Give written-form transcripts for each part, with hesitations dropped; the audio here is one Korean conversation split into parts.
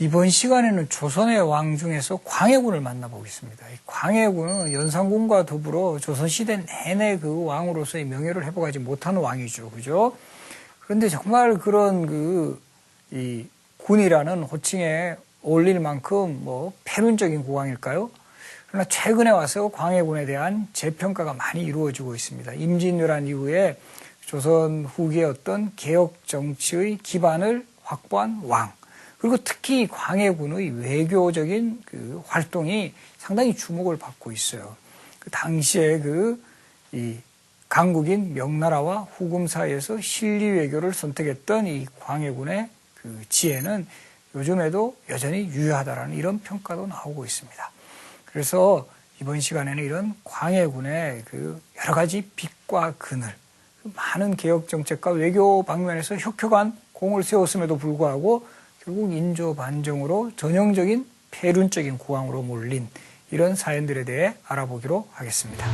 이번 시간에는 조선의 왕 중에서 광해군을 만나보겠습니다. 이 광해군은 연산군과 더불어 조선시대 내내 그 왕으로서의 명예를 회복하지 못한 왕이죠. 그죠? 그런데 정말 그런 이 군이라는 호칭에 어울릴 만큼 패륜적인 국왕일까요? 그러나 최근에 와서 광해군에 대한 재평가가 많이 이루어지고 있습니다. 임진왜란 이후에 조선 후기의 어떤 개혁 정치의 기반을 확보한 왕. 그리고 특히 광해군의 외교적인 그 활동이 상당히 주목을 받고 있어요. 그 당시에 이 강국인 명나라와 후금 사이에서 실리 외교를 선택했던 이 광해군의 그 지혜는 요즘에도 여전히 유효하다라는 이런 평가도 나오고 있습니다. 그래서 이번 시간에는 이런 광해군의 그 여러 가지 빛과 그늘, 많은 개혁 정책과 외교 방면에서 혁혁한 공을 세웠음에도 불구하고 결국 인조 반정으로 전형적인 패륜적인 국왕으로 몰린 이런 사연들에 대해 알아보기로 하겠습니다.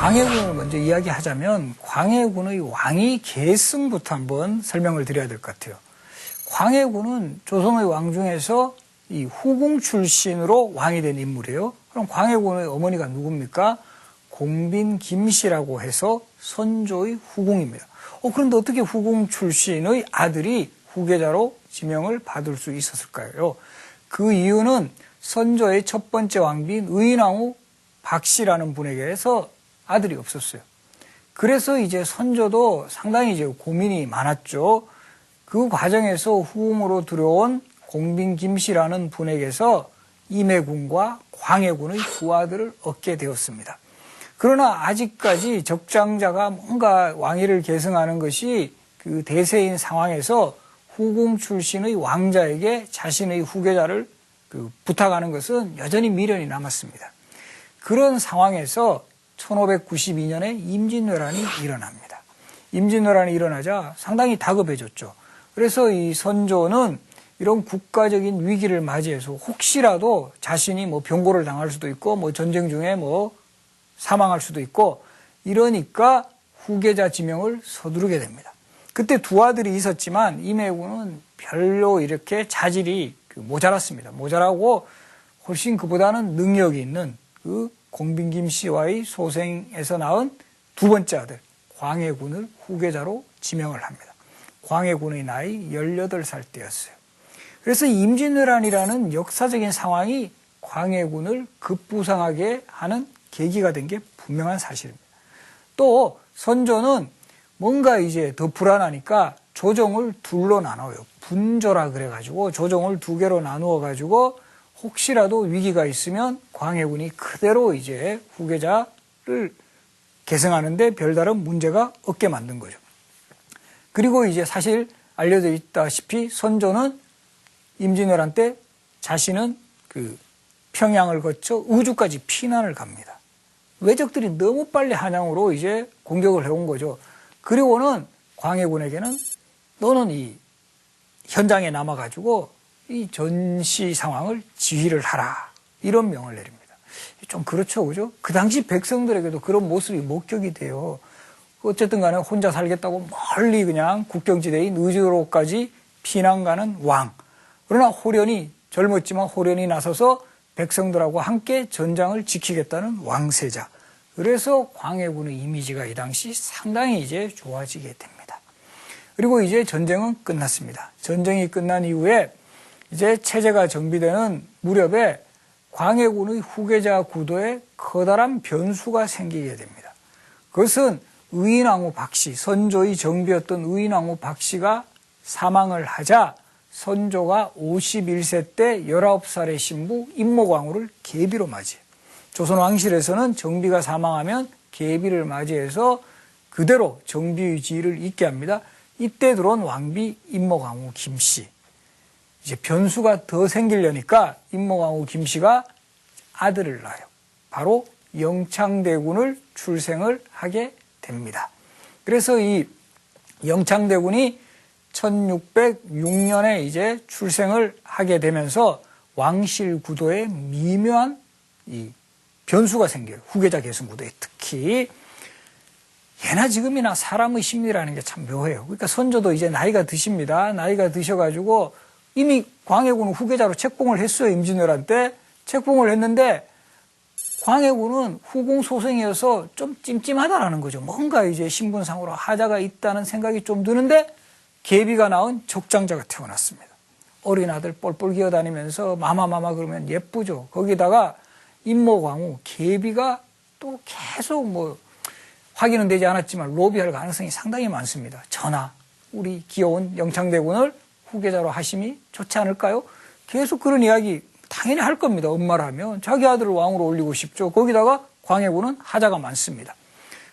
광해군을 먼저 이야기하자면 광해군의 왕위 계승부터 한번 설명을 드려야 될 것 같아요. 광해군은 조선의 왕 중에서 이 후궁 출신으로 왕이 된 인물이에요. 그럼 광해군의 어머니가 누굽니까? 공빈 김씨라고 해서 선조의 후궁입니다. 그런데 어떻게 후궁 출신의 아들이 후계자로 지명을 받을 수 있었을까요? 그 이유는 선조의 첫 번째 왕비인 의인왕후 박씨라는 분에게서 아들이 없었어요. 그래서 이제 선조도 상당히 이제 고민이 많았죠. 그 과정에서 후궁으로 들어온 공빈 김씨라는 분에게서 임해군과 광해군의 두 아들을 얻게 되었습니다. 그러나 아직까지 적장자가 뭔가 왕위를 계승하는 것이 그 대세인 상황에서 후궁 출신의 왕자에게 자신의 후계자를 부탁하는 것은 여전히 미련이 남았습니다. 그런 상황에서 1592년에 임진왜란이 일어납니다. 임진왜란이 일어나자 상당히 다급해졌죠. 그래서 이 선조는 이런 국가적인 위기를 맞이해서 혹시라도 자신이 병고를 당할 수도 있고 전쟁 중에 사망할 수도 있고 이러니까 후계자 지명을 서두르게 됩니다. 그때 두 아들이 있었지만 임해군은 별로 이렇게 자질이 모자랐습니다. 모자라고 훨씬 그보다는 능력이 있는 공빈 김씨와의 소생에서 낳은 두 번째 아들 광해군을 후계자로 지명을 합니다. 광해군의 나이 18살 때였어요. 그래서 임진왜란이라는 역사적인 상황이 광해군을 급부상하게 하는 계기가 된 게 분명한 사실입니다. 또 선조는 뭔가 이제 더 불안하니까 조정을 둘로 나눠요. 분조라 그래가지고 조정을 두 개로 나누어 가지고 혹시라도 위기가 있으면 광해군이 그대로 이제 후계자를 계승하는데 별다른 문제가 없게 만든 거죠. 그리고 이제 사실 알려져 있다시피 선조는 임진왜란 때 자신은 평양을 거쳐 의주까지 피난을 갑니다. 왜적들이 너무 빨리 한양으로 이제 공격을 해온 거죠. 그리고는 광해군에게는 너는 이 현장에 남아가지고 이 전시 상황을 지휘를 하라. 이런 명을 내립니다. 좀 그렇죠. 그죠? 그 당시 백성들에게도 그런 모습이 목격이 돼요. 어쨌든 간에 혼자 살겠다고 멀리 그냥 국경지대인 의주로까지 피난 가는 왕. 그러나 젊었지만 호련히 나서서 백성들하고 함께 전장을 지키겠다는 왕세자. 그래서 광해군의 이미지가 이 당시 상당히 이제 좋아지게 됩니다. 그리고 이제 전쟁은 끝났습니다. 전쟁이 끝난 이후에 이제 체제가 정비되는 무렵에 광해군의 후계자 구도에 커다란 변수가 생기게 됩니다. 그것은 의인왕후 박씨, 선조의 정비였던 의인왕후 박씨가 사망을 하자 선조가 51세 때 19살의 신부 임목왕후를 계비로 맞이해요. 조선 왕실에서는 정비가 사망하면 계비를 맞이해서 그대로 정비의 지위를 잇게 합니다. 이때 들어온 왕비 임목왕후 김씨. 이제 변수가 더 생기려니까 임목왕후 김씨가 아들을 낳아요. 바로 영창대군을 출생을 하게 됩니다. 그래서 이 영창대군이 1606년에 이제 출생을 하게 되면서 왕실 구도에 미묘한 이 변수가 생겨요. 후계자 계승 구도에 특히 예나 지금이나 사람의 심리라는 게 참 묘해요. 그러니까 선조도 이제 나이가 드십니다. 나이가 드셔가지고 이미 광해군은 후계자로 책봉을 했어요. 임진왜란 때 책봉을 했는데 광해군은 후궁 소생이어서 좀 찜찜하다라는 거죠. 뭔가 이제 신분상으로 하자가 있다는 생각이 좀 드는데 계비가 낳은 적장자가 태어났습니다. 어린 아들 뻘뻘 기어다니면서 마마마마 그러면 예쁘죠. 거기다가 임모광후 계비가 또 계속 뭐 확인은 되지 않았지만 로비할 가능성이 상당히 많습니다. 전하, 우리 귀여운 영창대군을 후계자로 하심이 좋지 않을까요? 계속 그런 이야기 당연히 할 겁니다. 엄마라면 자기 아들을 왕으로 올리고 싶죠. 거기다가 광해군은 하자가 많습니다.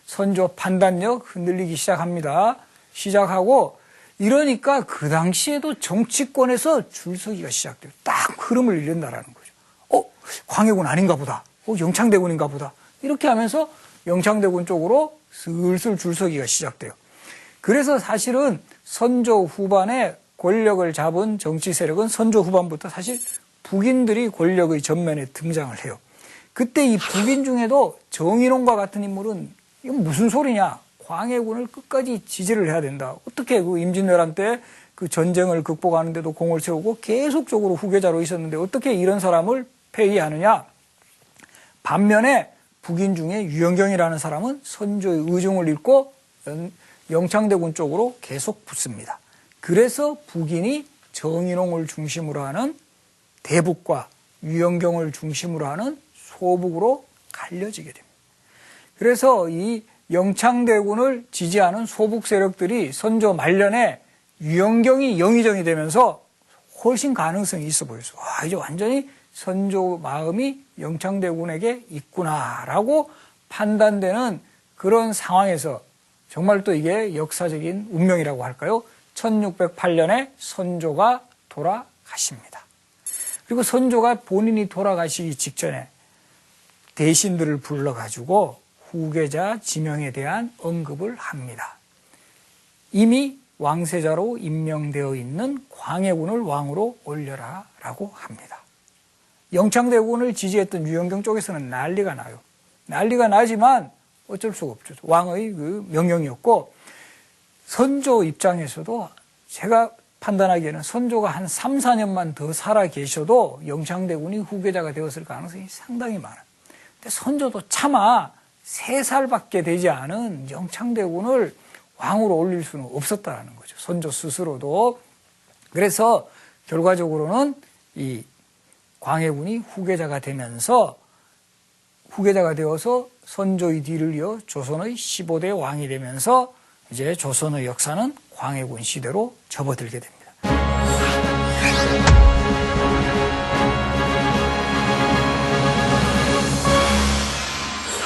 선조 판단력 흔들리기 시작합니다. 시작하고 이러니까 그 당시에도 정치권에서 줄서기가 시작돼요. 딱 흐름을 잃는다라는 거죠. 광해군 아닌가 보다. 영창대군인가 보다. 이렇게 하면서 영창대군 쪽으로 슬슬 줄서기가 시작돼요. 그래서 사실은 선조 후반에 권력을 잡은 정치 세력은 선조 후반부터 사실 북인들이 권력의 전면에 등장을 해요. 그때 이 북인 중에도 정인홍과 같은 인물은 이건 무슨 소리냐. 광해군을 끝까지 지지를 해야 된다. 어떻게 그 임진왜란 때 그 전쟁을 극복하는데도 공을 세우고 계속적으로 후계자로 있었는데 어떻게 이런 사람을 폐위하느냐. 반면에 북인 중에 유영경이라는 사람은 선조의 의중을 읽고 영창대군 쪽으로 계속 붙습니다. 그래서 북인이 정인홍을 중심으로 하는 대북과 유영경을 중심으로 하는 소북으로 갈려지게 됩니다. 그래서 이 영창대군을 지지하는 소북 세력들이 선조 말년에 유영경이 영의정이 되면서 훨씬 가능성이 있어 보여서 이제 완전히 선조 마음이 영창대군에게 있구나라고 판단되는 그런 상황에서 정말 또 이게 역사적인 운명이라고 할까요? 1608년에 선조가 돌아가십니다. 그리고 선조가 본인이 돌아가시기 직전에 대신들을 불러가지고 후계자 지명에 대한 언급을 합니다. 이미 왕세자로 임명되어 있는 광해군을 왕으로 올려라 라고 합니다. 영창대군을 지지했던 유영경 쪽에서는 난리가 나요. 난리가 나지만 어쩔 수가 없죠. 왕의 그 명령이었고 선조 입장에서도 제가 판단하기에는 선조가 한 3, 4년만 더 살아 계셔도 영창대군이 후계자가 되었을 가능성이 상당히 많아요. 근데 선조도 차마 3살밖에 되지 않은 영창대군을 왕으로 올릴 수는 없었다는 거죠. 선조 스스로도. 그래서 결과적으로는 이 광해군이 후계자가 되어서 선조의 뒤를 이어 조선의 15대 왕이 되면서 이제 조선의 역사는 광해군 시대로 접어들게 됩니다.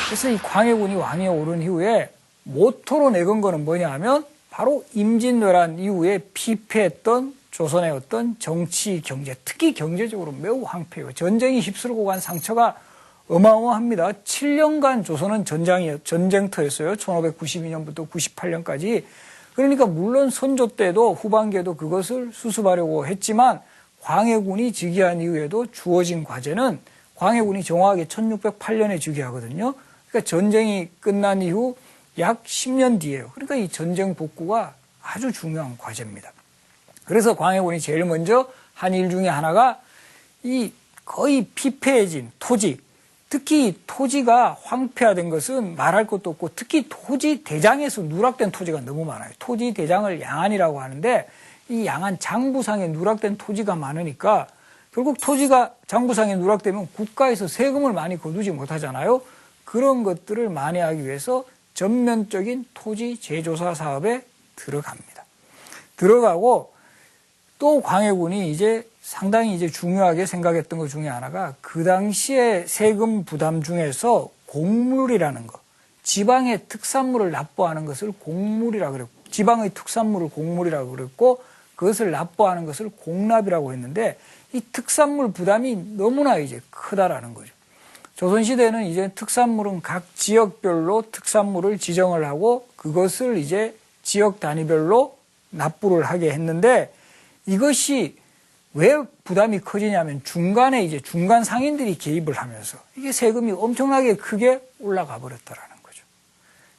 그래서 이 광해군이 왕위에 오른 이후에 모토로 내건 거는 뭐냐 하면 바로 임진왜란 이후에 피폐했던 조선의 어떤 정치, 경제, 특히 경제적으로 매우 황폐해요. 전쟁이 휩쓸고 간 상처가 어마어마합니다. 7년간 조선은 전쟁터였어요. 1592년부터 98년까지. 그러니까 물론 선조 때도 후반기에도 그것을 수습하려고 했지만 광해군이 즉위한 이후에도 주어진 과제는 광해군이 정확하게 1608년에 즉위하거든요. 그러니까 전쟁이 끝난 이후 약 10년 뒤에요. 그러니까 이 전쟁 복구가 아주 중요한 과제입니다. 그래서 광해군이 제일 먼저 한 일 중에 하나가 이 거의 피폐해진 토지, 특히 토지가 황폐화된 것은 말할 것도 없고 특히 토지 대장에서 누락된 토지가 너무 많아요. 토지 대장을 양안이라고 하는데 이 양안 장부상에 누락된 토지가 많으니까 결국 토지가 장부상에 누락되면 국가에서 세금을 많이 거두지 못하잖아요. 그런 것들을 만회하기 위해서 전면적인 토지 재조사 사업에 들어갑니다. 들어가고 또 광해군이 이제 상당히 이제 중요하게 생각했던 것 중에 하나가 그 당시에 세금 부담 중에서 곡물이라는 거, 지방의 특산물을 납부하는 것을 곡물이라고 그랬고, 지방의 특산물을 곡물이라고 그랬고, 그것을 납부하는 것을 공납이라고 했는데, 이 특산물 부담이 너무나 이제 크다라는 거죠. 조선시대는 이제 특산물은 각 지역별로 특산물을 지정을 하고 그것을 이제 지역 단위별로 납부를 하게 했는데 이것이 왜 부담이 커지냐면 중간에 이제 중간 상인들이 개입을 하면서 이게 세금이 엄청나게 크게 올라가 버렸다라는 거죠.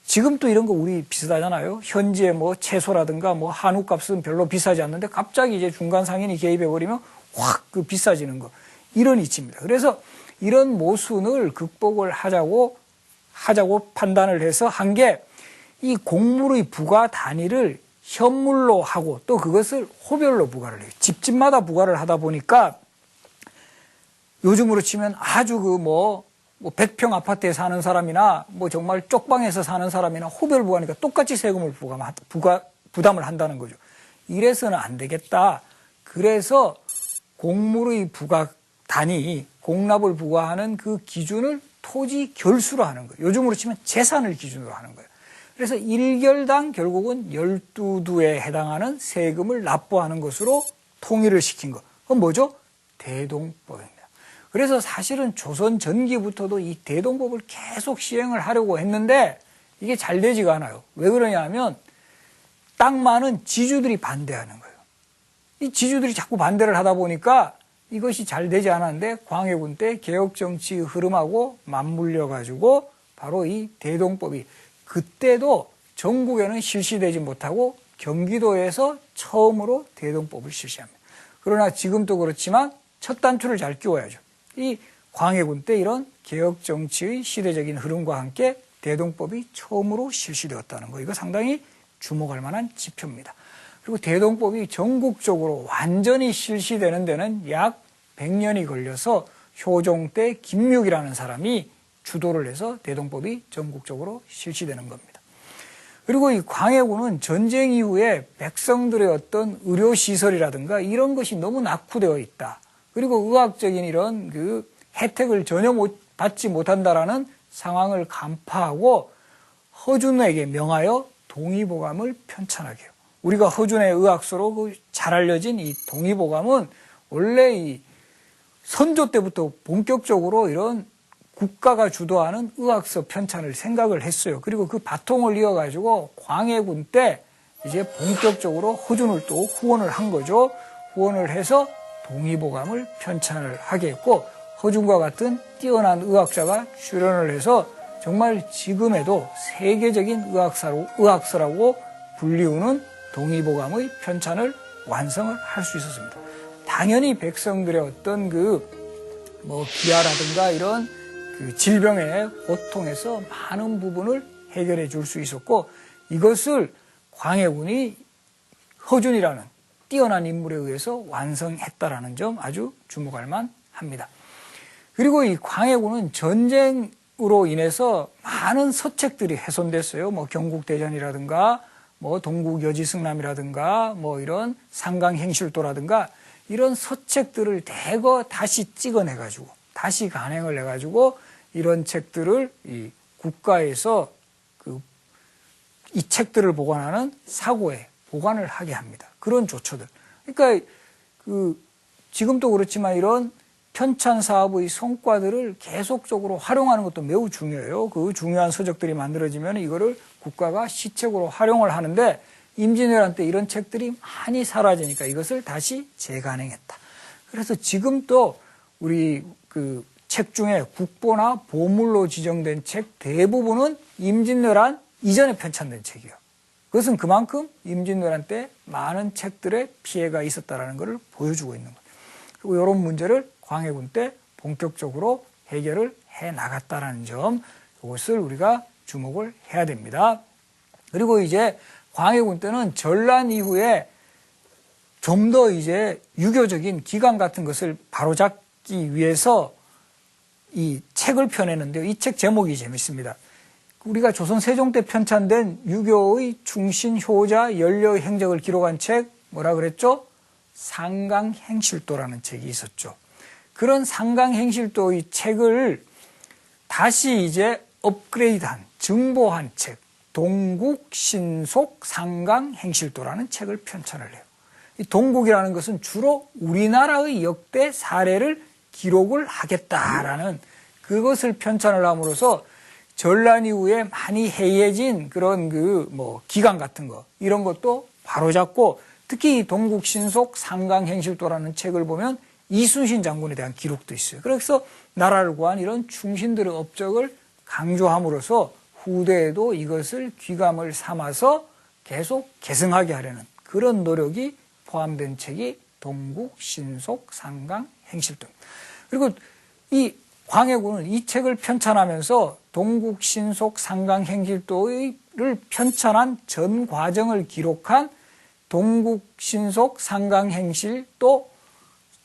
지금도 이런 거 우리 비슷하잖아요. 현지에 뭐 채소라든가 뭐 한우 값은 별로 비싸지 않는데 갑자기 이제 중간 상인이 개입해 버리면 확 그 비싸지는 거. 이런 이치입니다. 그래서 이런 모순을 극복을 하자고 판단을 해서 한 게 이 곡물의 부과 단위를 현물로 하고 또 그것을 호별로 부과를 해요. 집집마다 부과를 하다 보니까 요즘으로 치면 아주 그 뭐 100평 아파트에 사는 사람이나 뭐 정말 쪽방에서 사는 사람이나 호별 부과니까 똑같이 세금을 부담을 한다는 거죠. 이래서는 안 되겠다. 그래서 곡물의 부과 단위, 공납을 부과하는 그 기준을 토지 결수로 하는 거예요. 요즘으로 치면 재산을 기준으로 하는 거예요. 그래서 1결당 결국은 12두에 해당하는 세금을 납부하는 것으로 통일을 시킨 것. 그건 뭐죠? 대동법입니다. 그래서 사실은 조선 전기부터도 이 대동법을 계속 시행을 하려고 했는데 이게 잘 되지가 않아요. 왜 그러냐 하면 땅 많은 지주들이 반대하는 거예요. 이 지주들이 자꾸 반대를 하다 보니까 이것이 잘 되지 않았는데 광해군 때 개혁정치의 흐름하고 맞물려 가지고 바로 이 대동법이 그때도 전국에는 실시되지 못하고 경기도에서 처음으로 대동법을 실시합니다. 그러나 지금도 그렇지만 첫 단추를 잘 끼워야죠. 이 광해군 때 이런 개혁정치의 시대적인 흐름과 함께 대동법이 처음으로 실시되었다는 거, 이거 상당히 주목할 만한 지표입니다. 그리고 대동법이 전국적으로 완전히 실시되는 데는 약 100년이 걸려서 효종 때 김육이라는 사람이 주도를 해서 대동법이 전국적으로 실시되는 겁니다. 그리고 이 광해군은 전쟁 이후에 백성들의 어떤 의료시설이라든가 이런 것이 너무 낙후되어 있다. 그리고 의학적인 이런 그 혜택을 전혀 받지 못한다라는 상황을 간파하고 허준에게 명하여 동의보감을 편찬하게 해요. 우리가 허준의 의학서로 잘 알려진 이 동의보감은 원래 이 선조 때부터 본격적으로 이런 국가가 주도하는 의학서 편찬을 생각을 했어요. 그리고 그 바통을 이어가지고 광해군 때 이제 본격적으로 허준을 또 후원을 한 거죠. 후원을 해서 동의보감을 편찬을 하게 했고 허준과 같은 뛰어난 의학자가 출연을 해서 정말 지금에도 세계적인 의학서라고 불리우는 동의보감의 편찬을 완성을 할 수 있었습니다. 당연히 백성들의 어떤 기아라든가 이런 그 질병의 고통에서 많은 부분을 해결해 줄 수 있었고 이것을 광해군이 허준이라는 뛰어난 인물에 의해서 완성했다라는 점 아주 주목할 만합니다. 그리고 이 광해군은 전쟁으로 인해서 많은 서책들이 훼손됐어요. 뭐 경국대전이라든가 뭐 동국여지승남이라든가 뭐 이런 상강행실도라든가 이런 서책들을 대거 다시 찍어내가지고 다시 간행을 해가지고 이런 책들을 이 국가에서 이 책들을 보관하는 사고에 보관을 하게 합니다. 그런 조처들. 그러니까 지금도 그렇지만 이런 편찬 사업의 성과들을 계속적으로 활용하는 것도 매우 중요해요. 그 중요한 서적들이 만들어지면 이거를 국가가 시책으로 활용을 하는데 임진왜란 때 이런 책들이 많이 사라지니까 이것을 다시 재간행했다. 그래서 지금도 우리 책 중에 국보나 보물로 지정된 책 대부분은 임진왜란 이전에 편찬된 책이에요. 그것은 그만큼 임진왜란 때 많은 책들의 피해가 있었다는 것을 보여주고 있는 거예요. 그리고 이런 문제를 광해군 때 본격적으로 해결을 해 나갔다는 점, 이것을 우리가 주목을 해야 됩니다. 그리고 이제 광해군 때는 전란 이후에 좀 더 이제 유교적인 기강 같은 것을 바로잡기 위해서 이 책을 펴내는데요. 이 책 제목이 재밌습니다. 우리가 조선 세종 때 편찬된 유교의 충신, 효자, 연려의 행적을 기록한 책 뭐라 그랬죠? 상강행실도라는 책이 있었죠. 그런 상강행실도의 책을 다시 이제 업그레이드한, 증보한 책, 동국신속 상강행실도라는 책을 편찬을 해요. 이 동국이라는 것은 주로 우리나라의 역대 사례를 기록을 하겠다라는 그것을 편찬을 함으로써 전란 이후에 많이 해이해진 그런 기강 같은 거 이런 것도 바로잡고, 특히 동국신속 상강행실도라는 책을 보면 이순신 장군에 대한 기록도 있어요. 그래서 나라를 구한 이런 충신들의 업적을 강조함으로써 후대에도 이것을 귀감을 삼아서 계속 계승하게 하려는 그런 노력이 포함된 책이 동국신속 상강행실도. 그리고 이 광해군은 이 책을 편찬하면서 동국신속 상강행실도를 편찬한 전 과정을 기록한 동국신속 상강행실도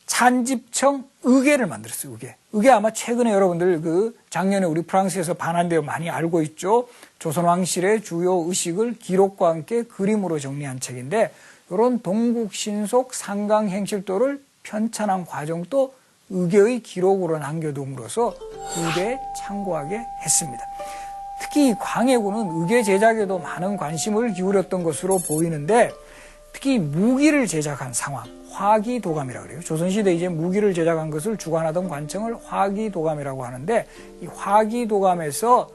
찬집청 의계를 만들었어요. 의계 아마 최근에 여러분들 작년에 우리 프랑스에서 반환되어 많이 알고 있죠. 조선왕실의 주요 의식을 기록과 함께 그림으로 정리한 책인데, 이런 동국신속 상강행실도를 편찬한 과정도 의계의 기록으로 남겨둠으로써 후대에 참고하게 했습니다. 특히 광해군은 의계 제작에도 많은 관심을 기울였던 것으로 보이는데, 특히 무기를 제작한 상황, 화기도감이라고 그래요. 조선시대에 이제 무기를 제작한 것을 주관하던 관청을 화기도감이라고 하는데, 이 화기도감에서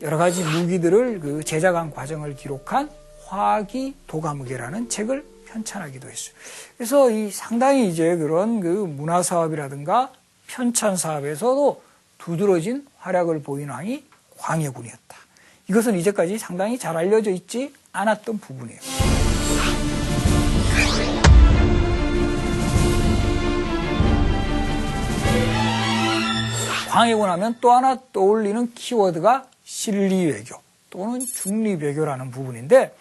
여러 가지 무기들을 제작한 과정을 기록한 화기도감의계라는 책을 편찬하기도 했어요. 그래서 이 상당히 이제 그런 문화 사업이라든가 편찬 사업에서도 두드러진 활약을 보인 왕이 광해군이었다. 이것은 이제까지 상당히 잘 알려져 있지 않았던 부분이에요. 광해군 하면 또 하나 떠올리는 키워드가 실리외교 또는 중리외교라는 부분인데,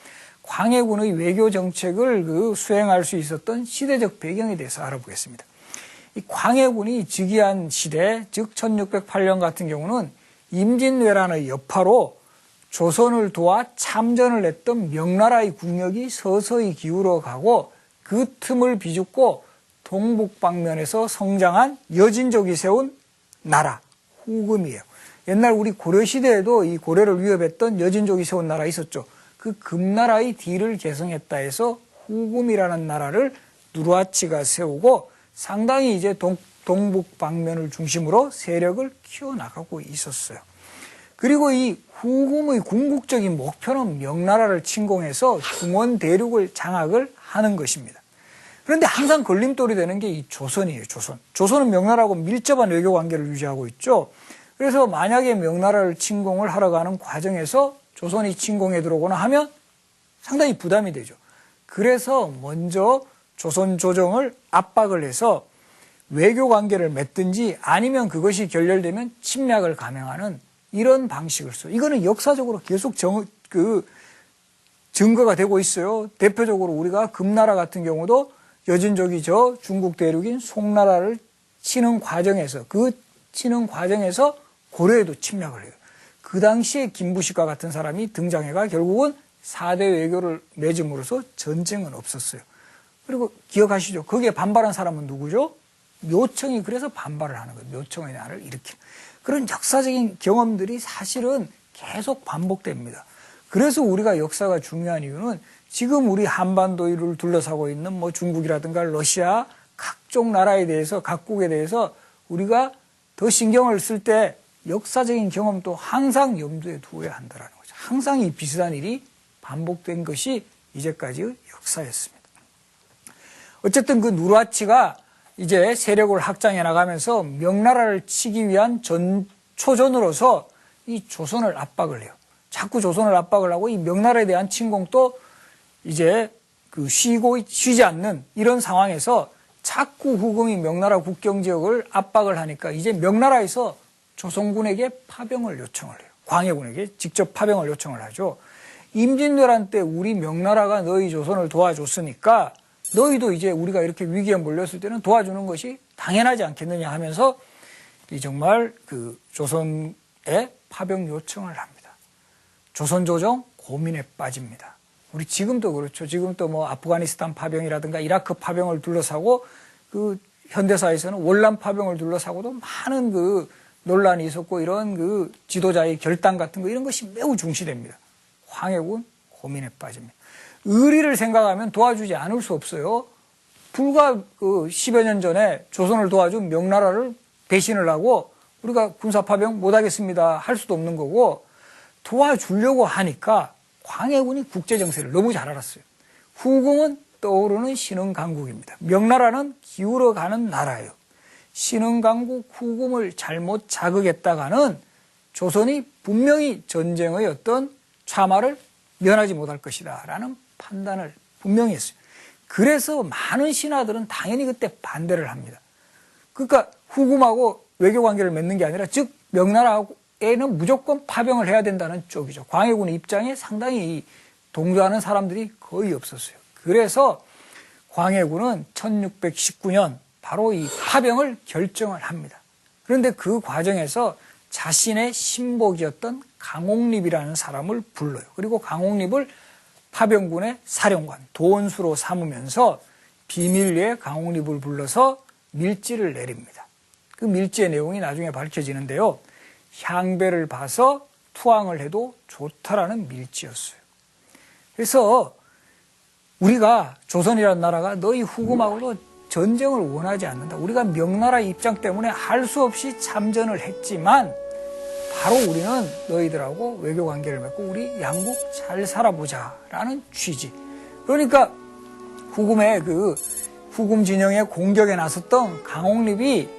광해군의 외교 정책을 수행할 수 있었던 시대적 배경에 대해서 알아보겠습니다. 이 광해군이 즉위한 시대, 즉 1608년 같은 경우는 임진왜란의 여파로 조선을 도와 참전을 했던 명나라의 국력이 서서히 기울어가고, 그 틈을 비집고 동북방면에서 성장한 여진족이 세운 나라, 후금이에요. 옛날 우리 고려시대에도 이 고려를 위협했던 여진족이 세운 나라 있었죠. 그 금나라의 뒤를 계승했다 해서 후금이라는 나라를 누르하치가 세우고, 상당히 이제 동북 방면을 중심으로 세력을 키워나가고 있었어요. 그리고 이 후금의 궁극적인 목표는 명나라를 침공해서 중원 대륙을 장악을 하는 것입니다. 그런데 항상 걸림돌이 되는 게 이 조선이에요. 조선은 명나라하고 밀접한 외교 관계를 유지하고 있죠. 그래서 만약에 명나라를 침공을 하러 가는 과정에서 조선이 침공에 들어오거나 하면 상당히 부담이 되죠. 그래서 먼저 조선 조정을 압박을 해서 외교 관계를 맺든지 아니면 그것이 결렬되면 침략을 감행하는 이런 방식을 써요. 이거는 역사적으로 계속 증거가 되고 있어요. 대표적으로 우리가 금나라 같은 경우도 여진족이 저 중국 대륙인 송나라를 치는 과정에서 고려에도 침략을 해요. 그 당시에 김부식과 같은 사람이 등장해가 결국은 4대 외교를 맺음으로써 전쟁은 없었어요. 그리고 기억하시죠? 거기에 반발한 사람은 누구죠? 묘청이 그래서 반발을 하는 거예요. 묘청의 난을 일으키는. 그런 역사적인 경험들이 사실은 계속 반복됩니다. 그래서 우리가 역사가 중요한 이유는 지금 우리 한반도를 둘러싸고 있는 중국이라든가 러시아 각종 나라에 대해서, 각국에 대해서 우리가 더 신경을 쓸 때 역사적인 경험도 항상 염두에 두어야 한다는 거죠. 항상 이 비슷한 일이 반복된 것이 이제까지의 역사였습니다. 어쨌든 그 누르하치가 이제 세력을 확장해 나가면서 명나라를 치기 위한 초전으로서 이 조선을 압박을 해요. 자꾸 조선을 압박을 하고 이 명나라에 대한 침공도 이제 쉬지 않는 이런 상황에서 자꾸 후금이 명나라 국경 지역을 압박을 하니까 이제 명나라에서 조선군에게 파병을 요청을 해요. 광해군에게 직접 파병을 요청을 하죠. 임진왜란 때 우리 명나라가 너희 조선을 도와줬으니까 너희도 이제 우리가 이렇게 위기에 몰렸을 때는 도와주는 것이 당연하지 않겠느냐 하면서 정말 조선에 파병 요청을 합니다. 조선 조정 고민에 빠집니다. 우리 지금도 그렇죠. 지금도 아프가니스탄 파병이라든가 이라크 파병을 둘러싸고 현대사에서는 월남 파병을 둘러싸고도 많은 논란이 있었고 이런 지도자의 결단 같은 거 이런 것이 매우 중시됩니다. 광해군 고민에 빠집니다. 의리를 생각하면 도와주지 않을 수 없어요. 불과 10여 년 전에 조선을 도와준 명나라를 배신을 하고 우리가 군사파병 못하겠습니다 할 수도 없는 거고, 도와주려고 하니까 광해군이 국제정세를 너무 잘 알았어요. 후궁은 떠오르는 신흥강국입니다. 명나라는 기울어가는 나라예요. 신흥강국 후금을 잘못 자극했다가는 조선이 분명히 전쟁의 어떤 참화를 면하지 못할 것이다 라는 판단을 분명히 했어요. 그래서 많은 신하들은 당연히 그때 반대를 합니다. 그러니까 후금하고 외교관계를 맺는 게 아니라, 즉 명나라에는 무조건 파병을 해야 된다는 쪽이죠. 광해군의 입장에 상당히 동조하는 사람들이 거의 없었어요. 그래서 광해군은 1619년 바로 이 파병을 결정을 합니다. 그런데 그 과정에서 자신의 신복이었던 강옥립이라는 사람을 불러요. 그리고 강옥립을 파병군의 사령관, 도원수로 삼으면서 비밀리에 강옥립을 불러서 밀지를 내립니다. 그 밀지의 내용이 나중에 밝혀지는데요. 향배를 봐서 투항을 해도 좋다라는 밀지였어요. 그래서 우리가 조선이라는 나라가 너희 후금하고도 전쟁을 원하지 않는다. 우리가 명나라 입장 때문에 할 수 없이 참전을 했지만 바로 우리는 너희들하고 외교 관계를 맺고 우리 양국 잘 살아보자라는 취지. 그러니까 후금의 그 후금 진영의 공격에 나섰던 강옥립이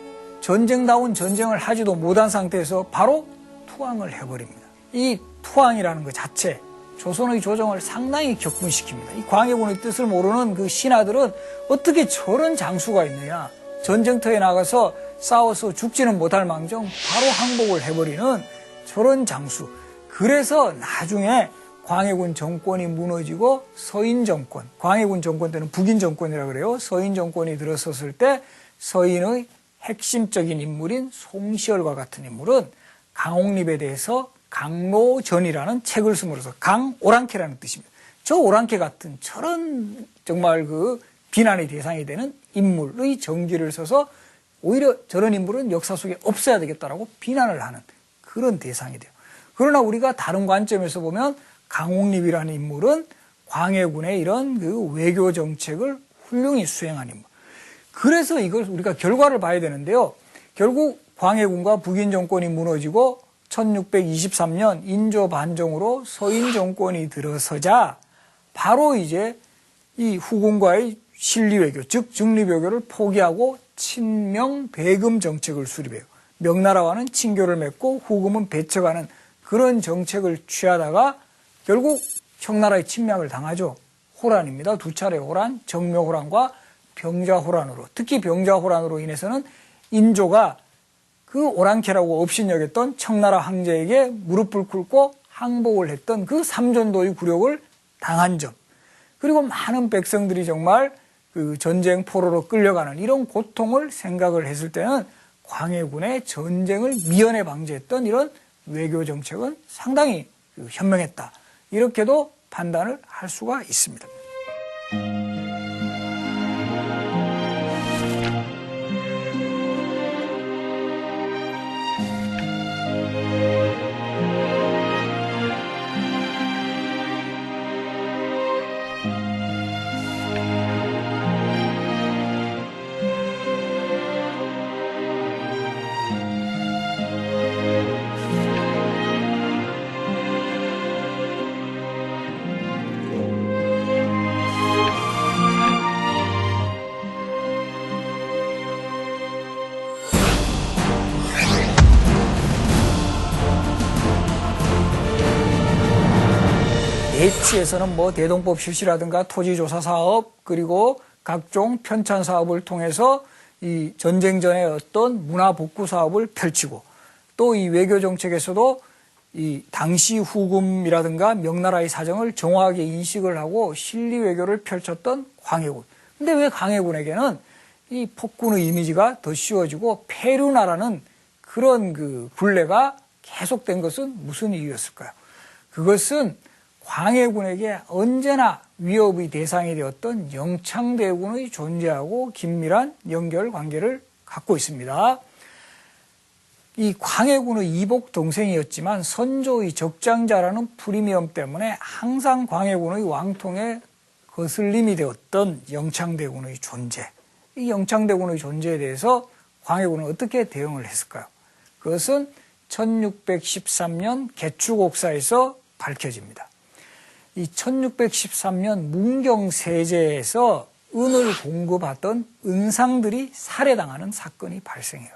전쟁다운 전쟁을 하지도 못한 상태에서 바로 투항을 해버립니다. 이 투항이라는 것 자체 조선의 조정을 상당히 격분시킵니다. 이 광해군의 뜻을 모르는 그 신하들은 어떻게 저런 장수가 있느냐. 전쟁터에 나가서 싸워서 죽지는 못할 망정 바로 항복을 해버리는 저런 장수. 그래서 나중에 광해군 정권이 무너지고 서인 정권, 광해군 정권 때는 북인 정권이라 그래요. 서인 정권이 들어섰을 때 서인의 핵심적인 인물인 송시열과 같은 인물은 강옥립에 대해서 강로전이라는 책을 씀으로써 강오랑캐라는 뜻입니다. 저 오랑캐 같은 저런 정말 그 비난의 대상이 되는 인물의 정기를 써서 오히려 저런 인물은 역사 속에 없어야 되겠다라고 비난을 하는 그런 대상이 돼요. 그러나 우리가 다른 관점에서 보면 강옥립이라는 인물은 광해군의 이런 그 외교 정책을 훌륭히 수행한 인물. 그래서 이걸 우리가 결과를 봐야 되는데요. 결국 광해군과 북인 정권이 무너지고 1623년 인조 반정으로 서인 정권이 들어서자 바로 이제 이 후금과의 실리외교, 즉 중립외교를 포기하고 친명 배금 정책을 수립해요. 명나라와는 친교를 맺고 후금은 배척하는 그런 정책을 취하다가 결국 청나라의 침략을 당하죠. 호란입니다. 두 차례 호란, 정묘호란과 병자호란으로, 특히 병자호란으로 인해서는 인조가 그 오랑캐라고 업신여겼던 청나라 황제에게 무릎을 꿇고 항복을 했던 그 삼전도의 굴욕을 당한 점, 그리고 많은 백성들이 정말 그 전쟁 포로로 끌려가는 이런 고통을 생각을 했을 때는 광해군의 전쟁을 미연에 방지했던 이런 외교 정책은 상당히 현명했다. 이렇게도 판단을 할 수가 있습니다. 예치에서는 뭐 대동법 실시라든가 토지조사 사업, 그리고 각종 편찬 사업을 통해서 이 전쟁 전에 어떤 문화 복구 사업을 펼치고, 또 이 외교 정책에서도 이 당시 후금이라든가 명나라의 사정을 정확하게 인식을 하고 실리 외교를 펼쳤던 광해군. 근데 왜 광해군에게는 이 폭군의 이미지가 더 씌워지고 폐륜하라는 그런 그 굴레가 계속된 것은 무슨 이유였을까요? 그것은 광해군에게 언제나 위협의 대상이 되었던 영창대군의 존재하고 긴밀한 연결관계를 갖고 있습니다. 이 광해군의 이복 동생이었지만 선조의 적장자라는 프리미엄 때문에 항상 광해군의 왕통에 거슬림이 되었던 영창대군의 존재. 이 영창대군의 존재에 대해서 광해군은 어떻게 대응을 했을까요? 그것은 1613년 개축옥사에서 밝혀집니다. 이 1613년 문경세제에서 은을 공급하던 은상들이 살해당하는 사건이 발생해요.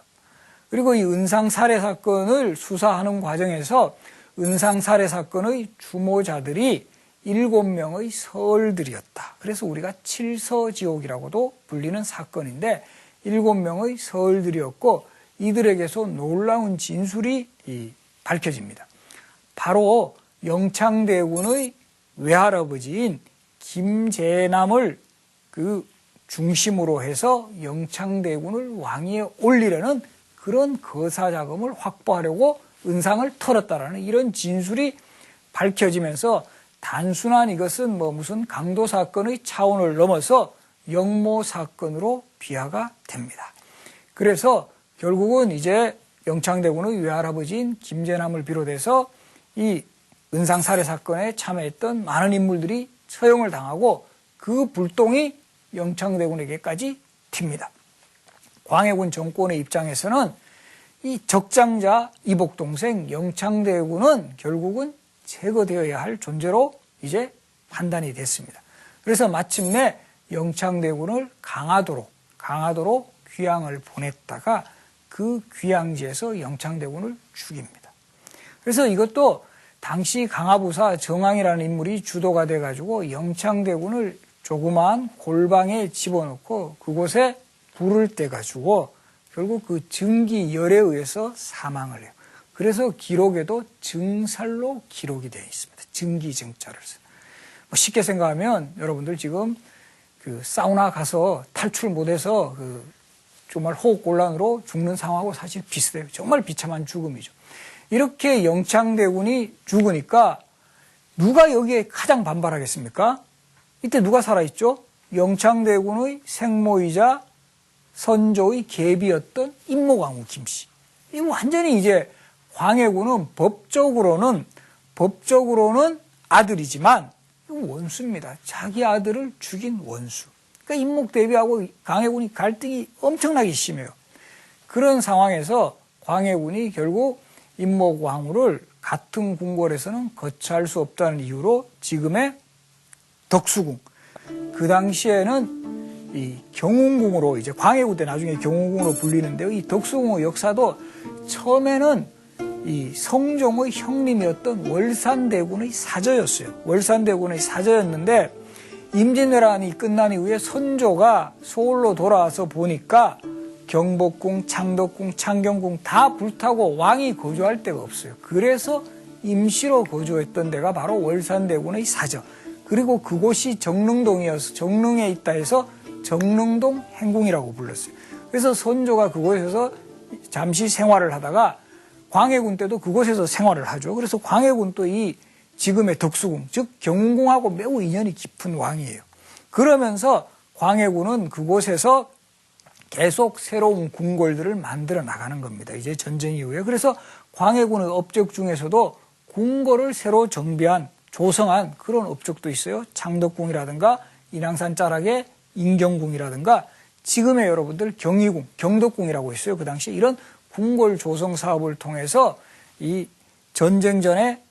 그리고 이 은상 살해 사건을 수사하는 과정에서 은상 살해 사건의 주모자들이 7명의 서얼들이었다. 그래서 우리가 칠서지옥이라고도 불리는 사건인데 7명의 서얼들이었고 이들에게서 놀라운 진술이 밝혀집니다. 바로 영창대군의 외할아버지인 김제남을 그 중심으로 해서 영창대군을 왕위에 올리려는 그런 거사 자금을 확보하려고 은상을 털었다라는 이런 진술이 밝혀지면서 단순한 이것은 무슨 강도 사건의 차원을 넘어서 영모 사건으로 비하가 됩니다. 그래서 결국은 이제 영창대군의 외할아버지인 김제남을 비롯해서 이 은상 살해 사건에 참여했던 많은 인물들이 처형을 당하고 그 불똥이 영창대군에게까지 튑니다. 광해군 정권의 입장에서는 이 적장자 이복 동생 영창대군은 결국은 제거되어야 할 존재로 이제 판단이 됐습니다. 그래서 마침내 영창대군을 강화도로 귀양을 보냈다가 그 귀양지에서 영창대군을 죽입니다. 그래서 이것도 당시 강화부사 정왕이라는 인물이 주도가 돼가지고 영창대군을 조그마한 골방에 집어넣고 그곳에 불을 떼가지고 결국 그 증기열에 의해서 사망을 해요. 그래서 기록에도 증살로 기록이 되어 있습니다. 증기증자를 써요. 쉽게 생각하면 여러분들 지금 그 사우나 가서 탈출 못해서 그 정말 호흡곤란으로 죽는 상황하고 사실 비슷해요. 정말 비참한 죽음이죠. 이렇게 영창대군이 죽으니까 누가 여기에 가장 반발하겠습니까? 이때 누가 살아있죠? 영창대군의 생모이자 선조의 계비였던 임모광우 김씨. 이 완전히 이제 광해군은 법적으로는 아들이지만 원수입니다. 자기 아들을 죽인 원수. 그러니까 임목대비하고 광해군이 갈등이 엄청나게 심해요. 그런 상황에서 광해군이 결국 임모광우를 같은 궁궐에서는 거처할 수 없다는 이유로 지금의 덕수궁, 그 당시에는 이 경운궁으로 이제 광해군 때 나중에 경운궁으로 불리는데요. 이 덕수궁의 역사도 처음에는 이 성종의 형님이었던 월산대군의 사저였어요. 월산대군의 사저였는데 임진왜란이 끝난 이후에 선조가 서울로 돌아와서 보니까 경복궁, 창덕궁, 창경궁 다 불타고 왕이 거주할 데가 없어요. 그래서 임시로 거주했던 데가 바로 월산대군의 사저. 그리고 그곳이 정릉동이어서 정릉에 있다 해서 정릉동 행궁이라고 불렀어요. 그래서 선조가 그곳에서 잠시 생활을 하다가 광해군 때도 그곳에서 생활을 하죠. 그래서 광해군도 이 지금의 덕수궁, 즉 경운궁하고 매우 인연이 깊은 왕이에요. 그러면서 광해군은 그곳에서 계속 새로운 궁궐들을 만들어 나가는 겁니다. 이제 전쟁 이후에. 그래서 광해군의 업적 중에서도 궁궐을 새로 정비한, 조성한 그런 업적도 있어요. 창덕궁이라든가 인왕산 자락의 인경궁이라든가 지금의 여러분들 경희궁, 경덕궁이라고 있어요. 그 당시에 이런 궁궐 조성 사업을 통해서 이 전쟁 전에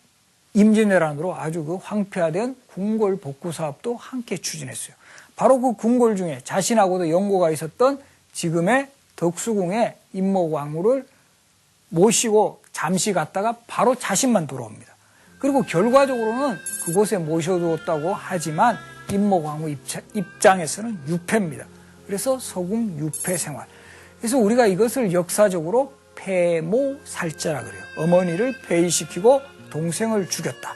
임진왜란으로 아주 그 황폐화된 궁궐 복구 사업도 함께 추진했어요. 바로 그 궁궐 중에 자신하고도 연고가 있었던 지금의 덕수궁에 임모광우를 모시고 잠시 갔다가 바로 자신만 돌아옵니다. 그리고 결과적으로는 그곳에 모셔두었다고 하지만 임모광우 입장에서는 유패입니다. 그래서 서궁 유패 생활. 그래서 우리가 이것을 역사적으로 폐모살자라 그래요. 어머니를 폐위시키고 동생을 죽였다.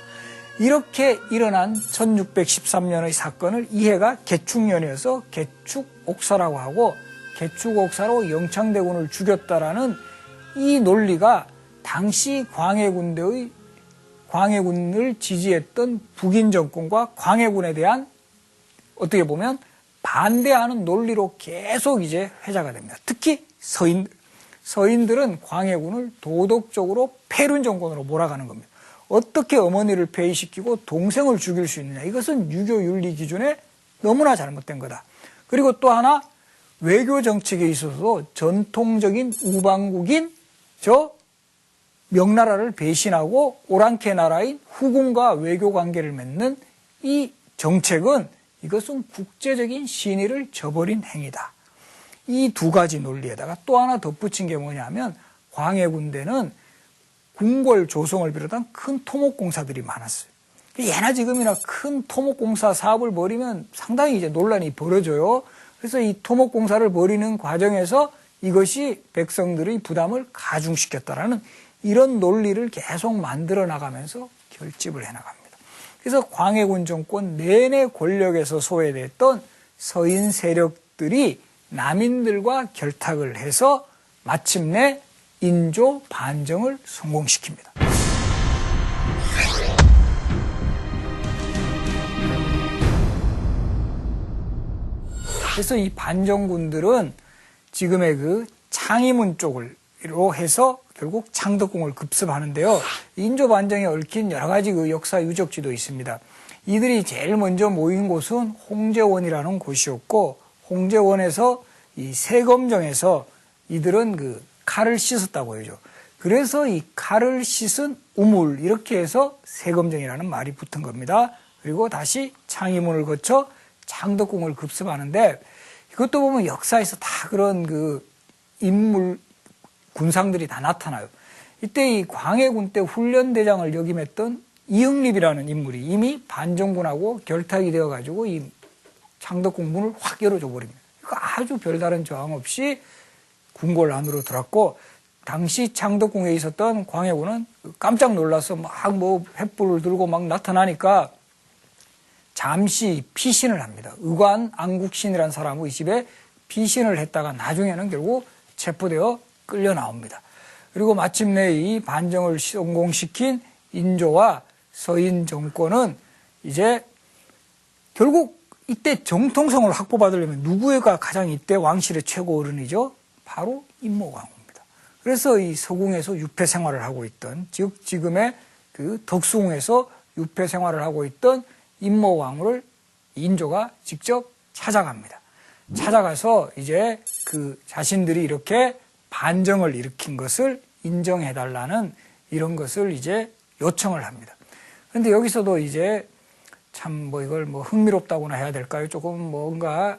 이렇게 일어난 1613년의 사건을 이해가 개축년이어서 개축옥사라고 하고 개축옥사로 영창대군을 죽였다라는 이 논리가 당시 광해군을 지지했던 북인 정권과 광해군에 대한 어떻게 보면 반대하는 논리로 계속 이제 회자가 됩니다. 특히 서인들은 광해군을 도덕적으로 폐륜 정권으로 몰아가는 겁니다. 어떻게 어머니를 폐위시키고 동생을 죽일 수 있느냐. 이것은 유교 윤리 기준에 너무나 잘못된 거다. 그리고 또 하나 외교 정책에 있어서도 전통적인 우방국인 저 명나라를 배신하고 오랑캐 나라인 후궁과 외교 관계를 맺는 이 정책은 이것은 국제적인 신의를 저버린 행위다. 이 두 가지 논리에다가 또 하나 덧붙인 게 뭐냐면 광해군대는 궁궐 조성을 비롯한 큰 토목공사들이 많았어요. 예나 지금이나 큰 토목공사 사업을 벌이면 상당히 이제 논란이 벌어져요. 그래서 이 토목공사를 벌이는 과정에서 이것이 백성들의 부담을 가중시켰다라는 이런 논리를 계속 만들어 나가면서 결집을 해 나갑니다. 그래서 광해군 정권 내내 권력에서 소외됐던 서인 세력들이 남인들과 결탁을 해서 마침내 인조 반정을 성공시킵니다. 그래서 이 반정군들은 지금의 그 창의문 쪽으로 해서 결국 창덕궁을 급습하는데요. 인조 반정에 얽힌 여러 가지 그 역사 유적지도 있습니다. 이들이 제일 먼저 모인 곳은 홍제원이라는 곳이었고, 홍제원에서 이 세검정에서 이들은 그 칼을 씻었다고 해요. 그래서 이 칼을 씻은 우물, 이렇게 해서 세검정이라는 말이 붙은 겁니다. 그리고 다시 창의문을 거쳐 창덕궁을 급습하는데, 이것도 보면 역사에서 다 그런 그 인물, 군상들이 다 나타나요. 이때 이 광해군 때 훈련대장을 역임했던 이응립이라는 인물이 이미 반정군하고 결탁이 되어가지고 이 창덕궁 문을 확 열어줘 버립니다. 아주 별다른 저항 없이 궁궐 안으로 들어갔고, 당시 창덕궁에 있었던 광해군은 깜짝 놀라서 막 뭐 횃불을 들고 막 나타나니까 잠시 피신을 합니다. 의관 안국신이라는 사람의 집에 피신을 했다가 나중에는 결국 체포되어 끌려 나옵니다. 그리고 마침내 이 반정을 성공시킨 인조와 서인 정권은 이제 결국 이때 정통성을 확보받으려면 누구가 가장 이때 왕실의 최고 어른이죠? 바로 임모광후입니다. 그래서 이 서궁에서 유폐 생활을 하고 있던, 즉 지금의 그 덕수궁에서 유폐 생활을 하고 있던 임모광후를 인조가 직접 찾아갑니다. 찾아가서 이제 그 자신들이 이렇게 반정을 일으킨 것을 인정해달라는 이런 것을 이제 요청을 합니다. 그런데 여기서도 이제 참 뭐 이걸 뭐 흥미롭다고나 해야 될까요? 조금 뭔가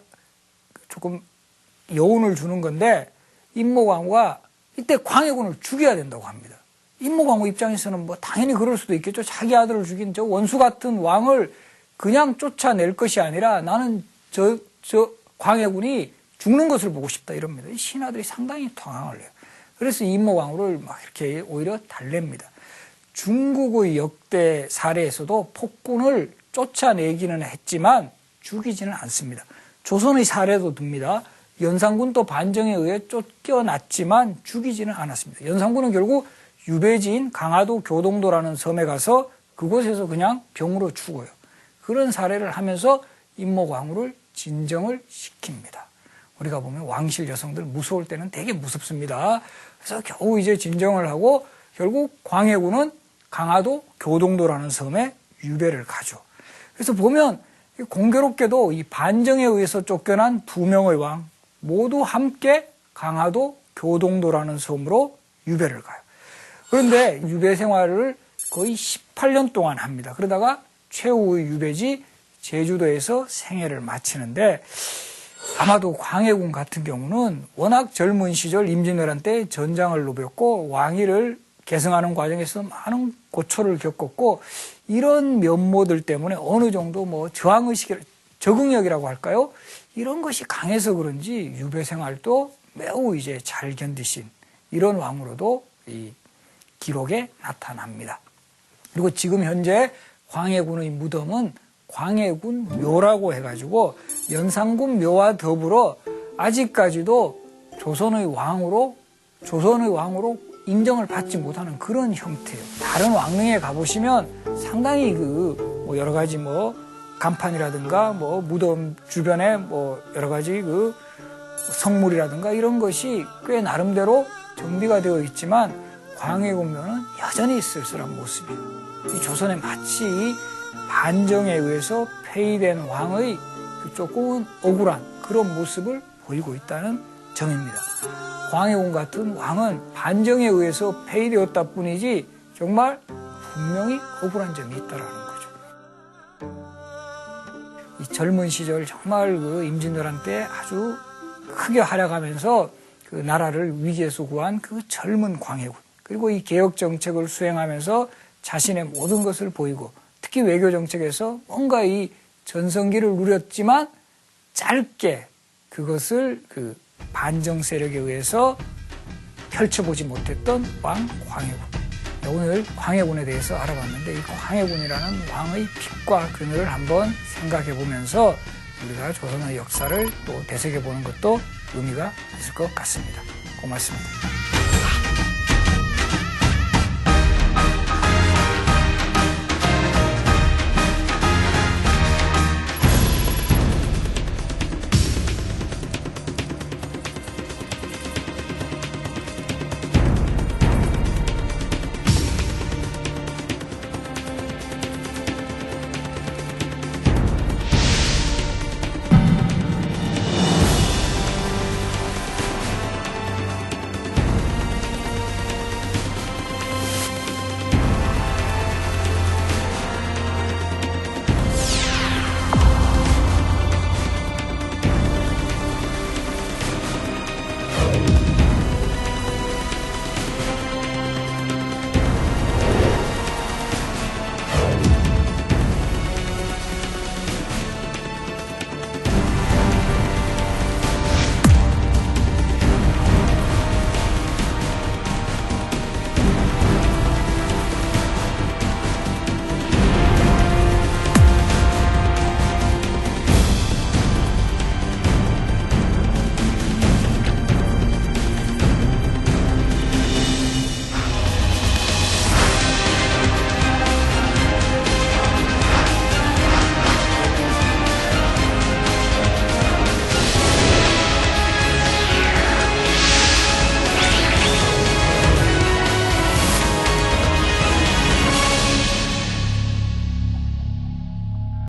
조금 여운을 주는 건데, 임모광후가 이때 광해군을 죽여야 된다고 합니다. 임모광후 입장에서는 뭐 당연히 그럴 수도 있겠죠. 자기 아들을 죽인 저 원수 같은 왕을 그냥 쫓아낼 것이 아니라 나는 저 광해군이 죽는 것을 보고 싶다 이럽니다. 이 신하들이 상당히 당황을 해요. 그래서 임모광후를 막 이렇게 오히려 달랩니다. 중국의 역대 사례에서도 폭군을 쫓아내기는 했지만 죽이지는 않습니다. 조선의 사례도 듭니다. 연산군도 반정에 의해 쫓겨났지만 죽이지는 않았습니다. 연산군은 결국 유배지인 강화도 교동도라는 섬에 가서 그곳에서 그냥 병으로 죽어요. 그런 사례를 하면서 임모광후를 진정을 시킵니다. 우리가 보면 왕실 여성들 무서울 때는 되게 무섭습니다. 그래서 겨우 이제 진정을 하고 결국 광해군은 강화도 교동도라는 섬에 유배를 가죠. 그래서 보면 공교롭게도 이 반정에 의해서 쫓겨난 두 명의 왕 모두 함께 강화도 교동도라는 섬으로 유배를 가요. 그런데 유배 생활을 거의 18년 동안 합니다. 그러다가 최후의 유배지 제주도에서 생애를 마치는데, 아마도 광해군 같은 경우는 워낙 젊은 시절 임진왜란 때 전장을 누볐고 왕위를 계승하는 과정에서 많은 고초를 겪었고, 이런 면모들 때문에 어느 정도 뭐 저항의식, 적응력이라고 할까요? 이런 것이 강해서 그런지 유배 생활도 매우 이제 잘 견디신 이런 왕으로도 이 기록에 나타납니다. 그리고 지금 현재 광해군의 무덤은 광해군 묘라고 해가지고 연산군 묘와 더불어 아직까지도 조선의 왕으로 인정을 받지 못하는 그런 형태예요. 다른 왕릉에 가보시면 상당히 뭐 여러 가지 뭐 간판이라든가 뭐 무덤 주변에 뭐 여러 가지 그 성물이라든가 이런 것이 꽤 나름대로 정비가 되어 있지만 광해군 묘는 여전히 쓸쓸한 모습이에요. 이 조선에 마치 반정에 의해서 폐위된 왕의 조금은 억울한 그런 모습을 보이고 있다는 점입니다. 광해군 같은 왕은 반정에 의해서 폐위되었다 뿐이지 정말 분명히 억울한 점이 있다라는 거죠. 이 젊은 시절 정말 그 임진왜란 아주 크게 활약하면서 그 나라를 위기에서 구한 그 젊은 광해군, 그리고 이 개혁 정책을 수행하면서 자신의 모든 것을 보이고 특히 외교 정책에서 뭔가 이 전성기를 누렸지만 짧게 그것을 그 반정 세력에 의해서 펼쳐보지 못했던 왕 광해군. 오늘 광해군에 대해서 알아봤는데 이 광해군이라는 왕의 빛과 그늘을 한번 생각해 보면서 우리가 조선의 역사를 또 되새겨 보는 것도 의미가 있을 것 같습니다. 고맙습니다.